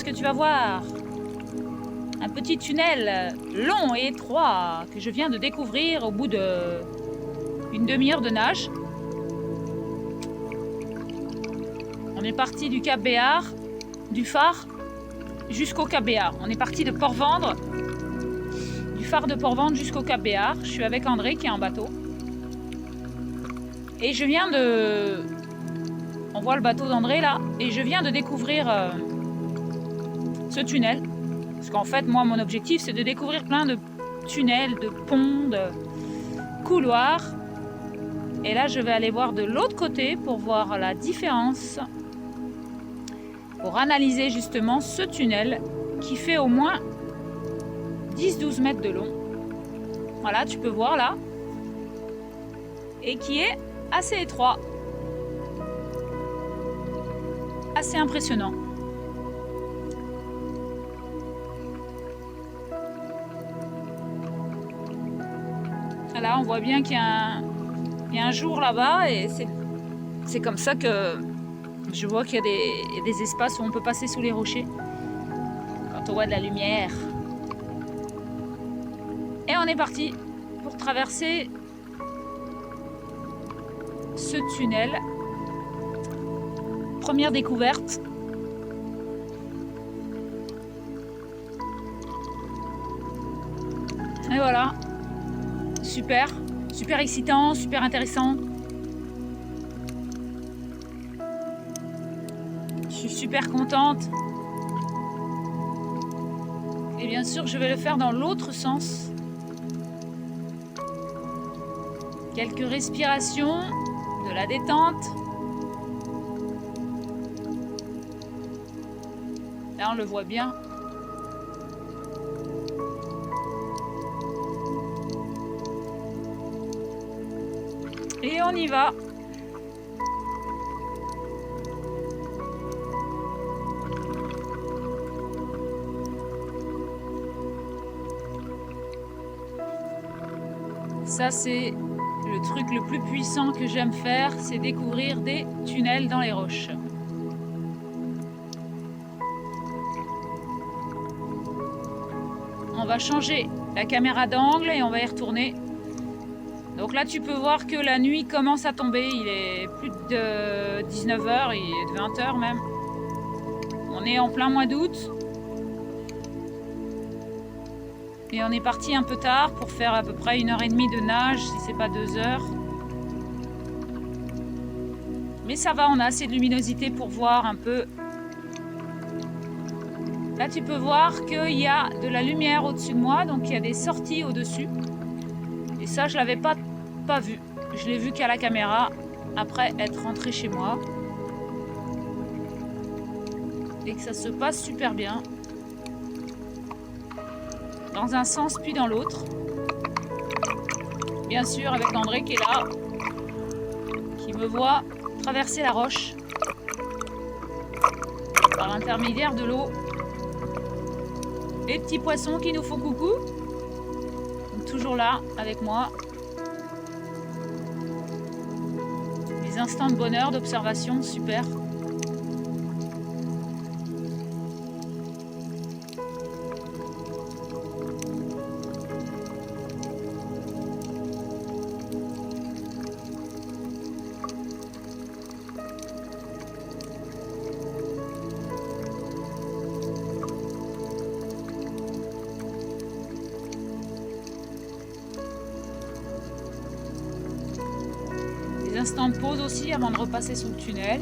que tu vas voir. Un petit tunnel long et étroit que je viens de découvrir au bout d'une demi-heure de nage. On est parti du Cap Béar, du phare, jusqu'au Cap Béar. On est parti de Port-Vendre, du phare de Port-Vendre jusqu'au Cap Béar. Je suis avec André qui est en bateau. Et je viens de... On voit le bateau d'André là. Et je viens de découvrir ce tunnel. Parce qu'en fait, moi, mon objectif, c'est de découvrir plein de tunnels, de ponts, de couloirs. Et là, je vais aller voir de l'autre côté pour voir la différence. Pour analyser justement ce tunnel qui fait au moins 10-12 mètres de long. Voilà, tu peux voir là. Et qui est assez étroit. Assez impressionnant. Là, on voit bien qu'il y a un jour là-bas et c'est comme ça que je vois qu'il y a des espaces où on peut passer sous les rochers quand on voit de la lumière. Et on est parti pour traverser ce tunnel. Première découverte. Et voilà. Super, super excitant, super intéressant. Je suis super contente. Et bien sûr, je vais le faire dans l'autre sens. Quelques respirations, de la détente. Là, on le voit bien. Et on y va. Ça, c'est le truc le plus puissant que j'aime faire, c'est découvrir des tunnels dans les roches. On va changer la caméra d'angle et on va y retourner. Donc là, tu peux voir que la nuit commence à tomber. Il est plus de 19h, il est de 20h même. On est en plein mois d'août. Et on est parti un peu tard pour faire à peu près 1h30 de nage, si c'est pas 2 heures. Mais ça va, on a assez de luminosité pour voir un peu. Là, tu peux voir qu'il y a de la lumière au-dessus de moi, donc il y a des sorties au-dessus. Et ça, je l'avais pas vu. Je l'ai vu qu'à la caméra, après être rentrée chez moi. Et que ça se passe super bien. Dans un sens puis dans l'autre. Bien sûr, avec André qui est là, qui me voit traverser la roche par l'intermédiaire de l'eau. Les petits poissons qui nous font coucou. Donc, toujours là avec moi. Des instants de bonheur, d'observation, super. Instant de pause aussi avant de repasser sous le tunnel.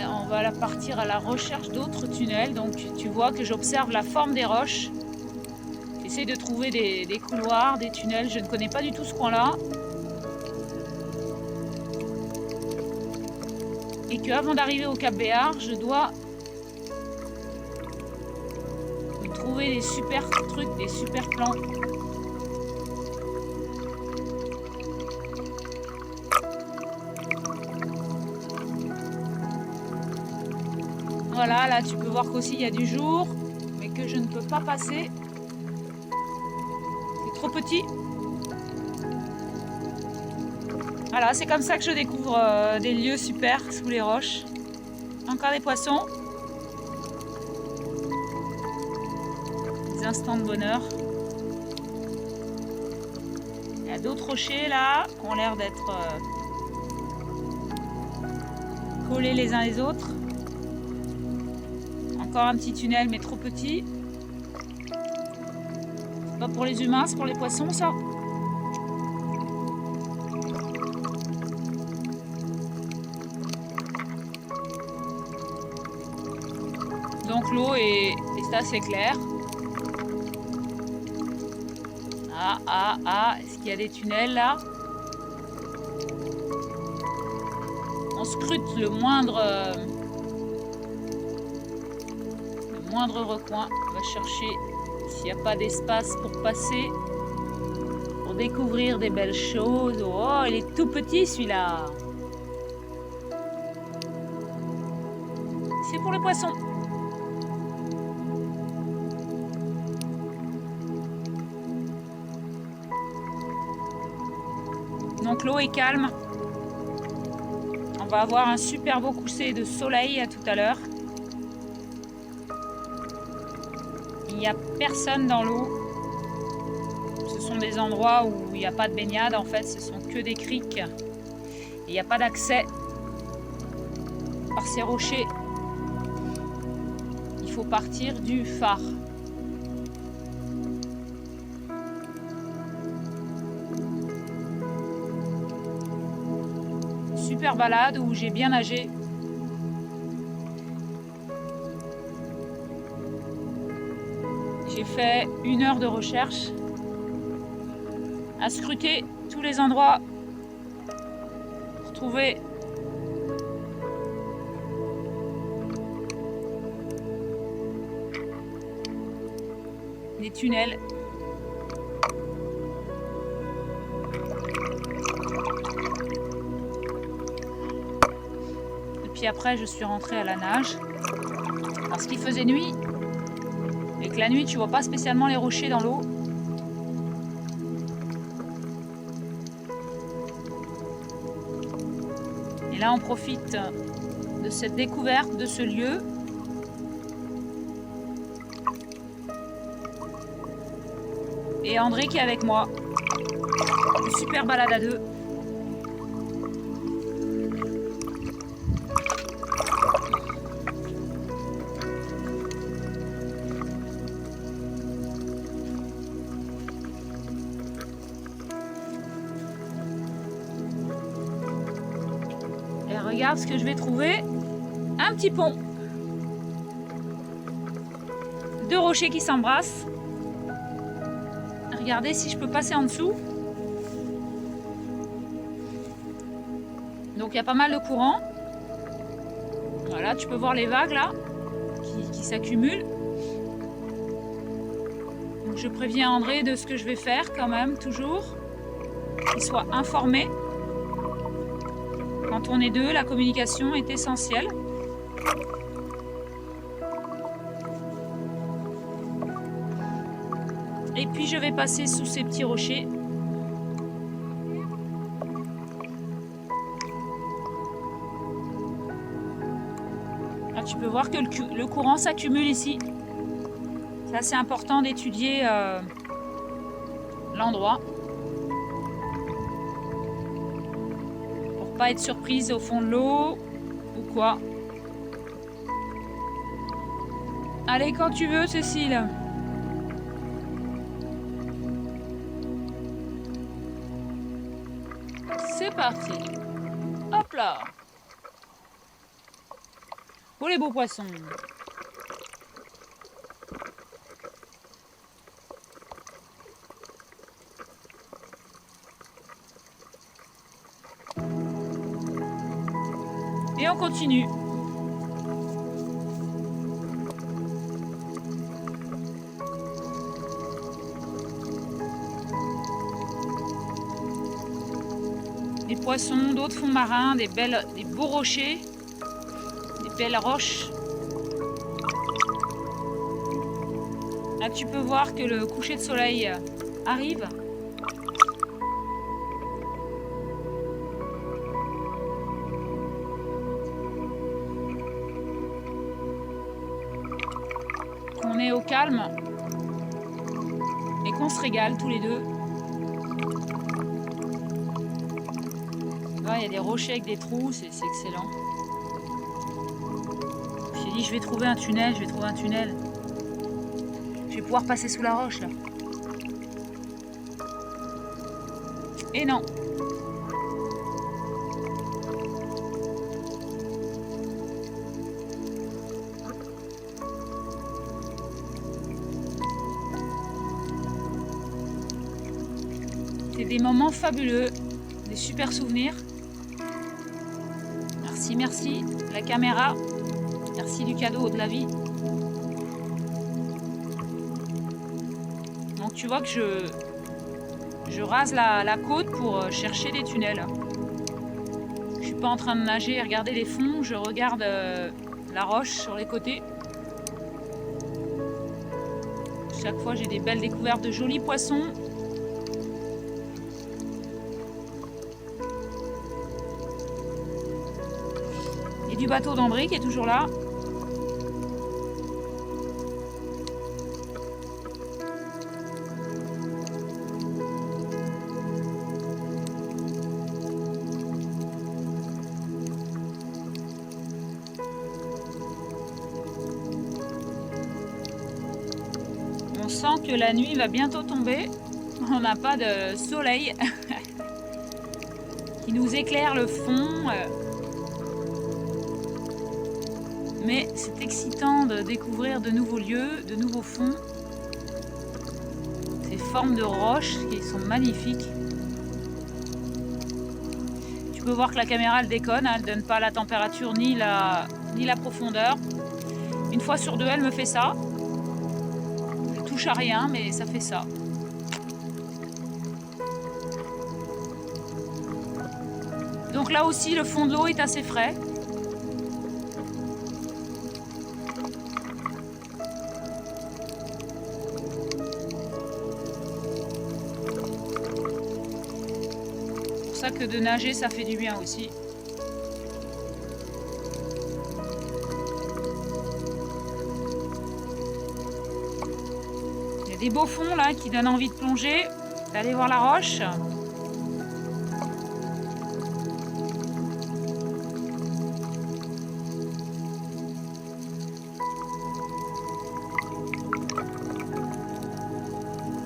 On va partir à la recherche d'autres tunnels. Donc tu vois que j'observe la forme des roches. J'essaie de trouver des couloirs, des tunnels. Je ne connais pas du tout ce coin-là. Et qu'avant d'arriver au Cap Béar, je dois trouver des super trucs, des super plans. voilà, là tu peux voir qu'aussi il y a du jour, mais que je ne peux pas passer. C'est trop petit. Voilà, c'est comme ça que je découvre des lieux super sous les roches. Encore des poissons. Des instants de bonheur. Il y a d'autres rochers là qui ont l'air d'être collés les uns les autres. Encore un petit tunnel mais trop petit. C'est pas pour les humains, c'est pour les poissons ça. Donc l'eau est assez claire. Est-ce qu'il y a des tunnels là? On scrute le moindre recoin. On va chercher s'il n'y a pas d'espace pour passer, pour découvrir des belles choses. Oh, il est tout petit celui-là. C'est pour les poissons. Donc l'eau est calme. On va avoir un super beau coucher de soleil à tout à l'heure. Il n'y a personne dans l'eau. Ce sont des endroits où il n'y a pas de baignade. En fait, ce sont que des criques. Il n'y a pas d'accès par ces rochers. Il faut partir du phare. Super balade où j'ai bien nagé. J'ai fait 1 heure de recherche à scruter tous les endroits pour trouver des tunnels. Puis après, je suis rentrée à la nage parce qu'il faisait nuit et que la nuit, tu vois pas spécialement les rochers dans l'eau. Et là, on profite de cette découverte de ce lieu. Et André qui est avec moi. Une super balade à deux. Regarde ce que je vais trouver. Un petit pont. 2 rochers qui s'embrassent. Regardez si je peux passer en dessous. Donc il y a pas mal de courant. Voilà, tu peux voir les vagues là qui s'accumulent. Donc je préviens André de ce que je vais faire quand même, toujours. Qu'il soit informé. Quand on est deux, la communication est essentielle. Et puis je vais passer sous ces petits rochers. Là, tu peux voir que le courant s'accumule ici. C'est assez important d'étudier l'endroit. Pas être surprise au fond de l'eau ou quoi. Allez, quand tu veux, Cécile. C'est parti. Hop là. Pour les beaux poissons. Et on continue. Des poissons, d'autres fonds marins, des beaux rochers, des belles roches. Là, tu peux voir que le coucher de soleil arrive. Qu'on est au calme et qu'on se régale tous les deux. Il y a des rochers avec des trous, c'est excellent. J'ai dit je vais trouver un tunnel, je vais trouver un tunnel. Je vais pouvoir passer sous la roche là. Et non. C'est des moments fabuleux, des super souvenirs. Merci, merci la caméra. Merci du cadeau de la vie. Donc tu vois que je rase la côte pour chercher des tunnels. Je suis pas en train de nager et regarder les fonds. Je regarde la roche sur les côtés. Chaque fois j'ai des belles découvertes de jolis poissons. Et du bateau d'André qui est toujours là. On sent que la nuit va bientôt tomber. On n'a pas de soleil qui nous éclaire le fond. Mais c'est excitant de découvrir de nouveaux lieux, de nouveaux fonds. Ces formes de roches qui sont magnifiques. Tu peux voir que la caméra elle déconne, elle ne donne pas la température ni la profondeur. Une fois sur deux, elle me fait ça. Je touche à rien, mais ça fait ça. Donc là aussi, le fond de l'eau est assez frais. C'est pour ça que de nager, ça fait du bien aussi. Il y a des beaux fonds là qui donnent envie de plonger, d'aller voir la roche.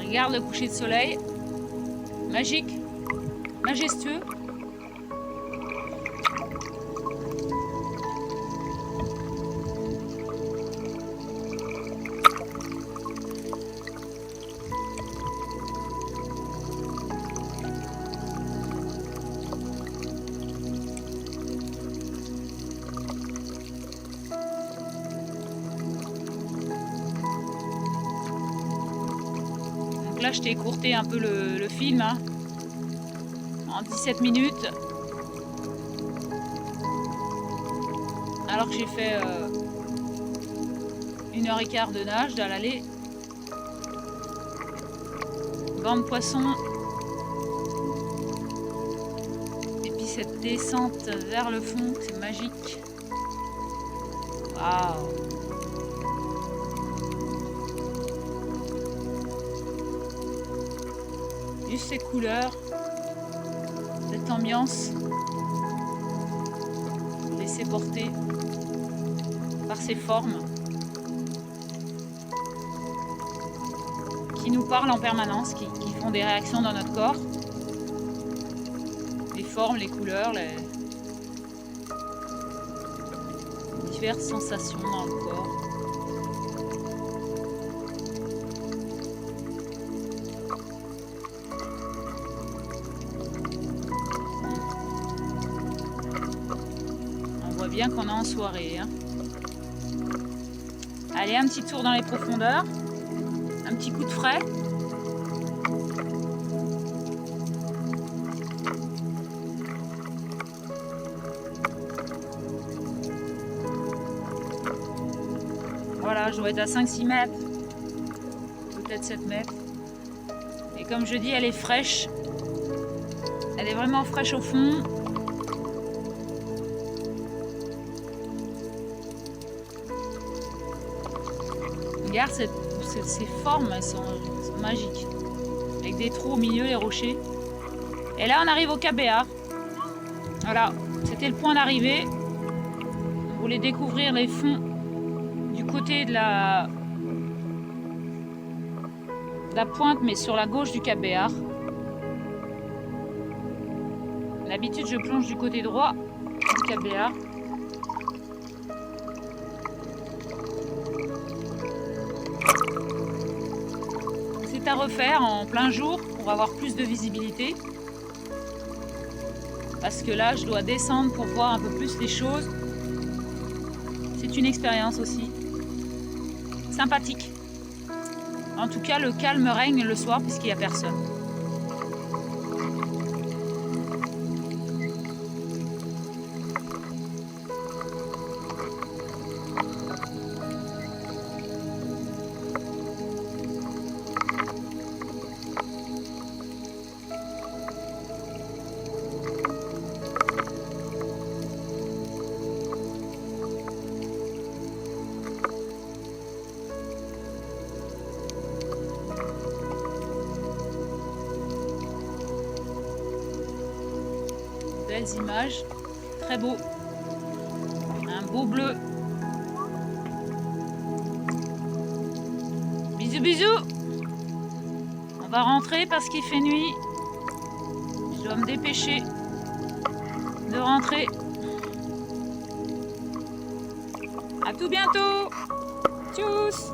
Regarde le coucher de soleil, magique, majestueux. Là, je t'ai écourté un peu le film hein, en 17 minutes. Alors que j'ai fait 1h15 de nage dans l'allée. Banc de poissons. Et puis cette descente vers le fond, c'est magique. Waouh! Juste ces couleurs, cette ambiance, laisser porter par ces formes qui nous parlent en permanence, qui font des réactions dans notre corps. Les formes, les couleurs, les diverses sensations dans le corps. Bien qu'on est en soirée. Hein. Allez, un petit tour dans les profondeurs. Un petit coup de frais. Voilà, je dois être à 5-6 mètres. peut-être 7 mètres. Et comme je dis, elle est fraîche. Elle est vraiment fraîche au fond. Regarde ces formes, elles sont magiques. Avec des trous au milieu, les rochers. Et là, on arrive au Cap Béar. Voilà, c'était le point d'arrivée. On voulait découvrir les fonds du côté de la pointe, mais sur la gauche du Cap Béar. D'habitude, je plonge du côté droit du Cap Béar. C'est à refaire en plein jour pour avoir plus de visibilité. Parce que là, je dois descendre pour voir un peu plus les choses. C'est une expérience aussi. Sympathique. En tout cas, le calme règne le soir puisqu'il n'y a personne. Belles images, très beau, un beau bleu. Bisous bisous. On va rentrer parce qu'il fait nuit. Je dois me dépêcher de rentrer. À tout bientôt. Tchuss.